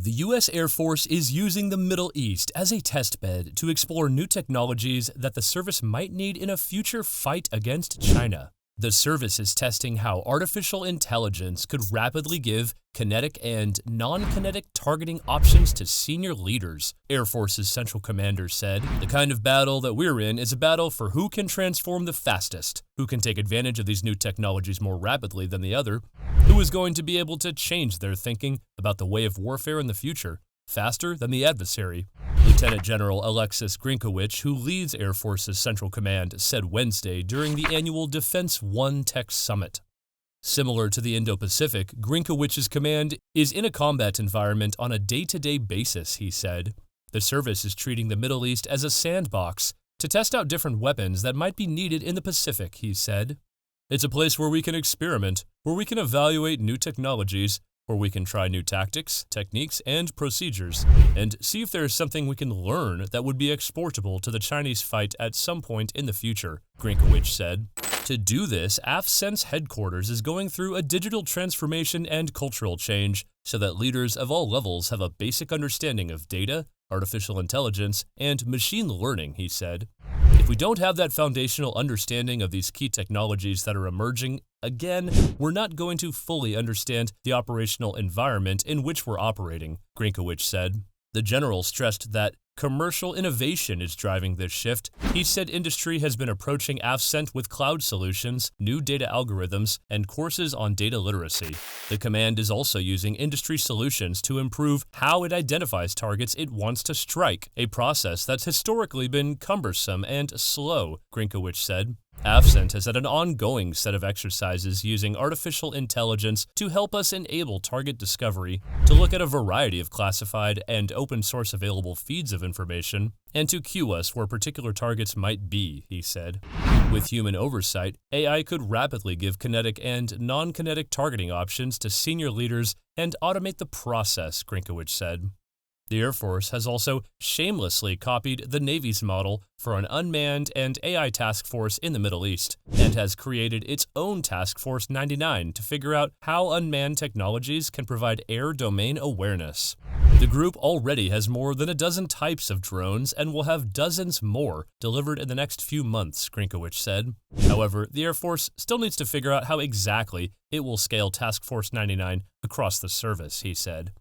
The U.S. Air Force is using the Middle East as a testbed to explore new technologies that the service might need in a future fight against China. The service is testing how artificial intelligence could rapidly give kinetic and non-kinetic targeting options to senior leaders, Air Force's Central Commander said. The kind of battle that we're in is a battle for who can transform the fastest, who can take advantage of these new technologies more rapidly than the other, who is going to be able to change their thinking about the way of warfare in the future, faster than the adversary. Lieutenant General Alexis Grinkowicz, who leads Air Force's Central Command, said Wednesday during the annual Defense One Tech Summit. Similar to the Indo-Pacific, Grinkowicz's command is in a combat environment on a day-to-day basis, he said. The service is treating the Middle East as a sandbox to test out different weapons that might be needed in the Pacific, he said. It's a place where we can experiment, where we can evaluate new technologies, where we can try new tactics, techniques, and procedures, and see if there is something we can learn that would be exportable to the Chinese fight at some point in the future, Grinkowicz said. To do this, AFCENT's headquarters is going through a digital transformation and cultural change so that leaders of all levels have a basic understanding of data, artificial intelligence, and machine learning, he said. If we don't have that foundational understanding of these key technologies that are emerging, again, we're not going to fully understand the operational environment in which we're operating, Grinkowicz said. The general stressed that commercial innovation is driving this shift. He said industry has been approaching AFCENT with cloud solutions, new data algorithms, and courses on data literacy. The command is also using industry solutions to improve how it identifies targets it wants to strike, a process that's historically been cumbersome and slow, Grinkowicz said. AFCENT has had an ongoing set of exercises using artificial intelligence to help us enable target discovery, to look at a variety of classified and open-source available feeds of information, and to cue us where particular targets might be, he said. With human oversight, AI could rapidly give kinetic and non-kinetic targeting options to senior leaders and automate the process, Grinkowicz said. The Air Force has also shamelessly copied the Navy's model for an unmanned and AI task force in the Middle East, and has created its own Task Force 99 to figure out how unmanned technologies can provide air domain awareness. The group already has more than a dozen types of drones and will have dozens more delivered in the next few months, Grinkowicz said. However, the Air Force still needs to figure out how exactly it will scale Task Force 99 across the service, he said.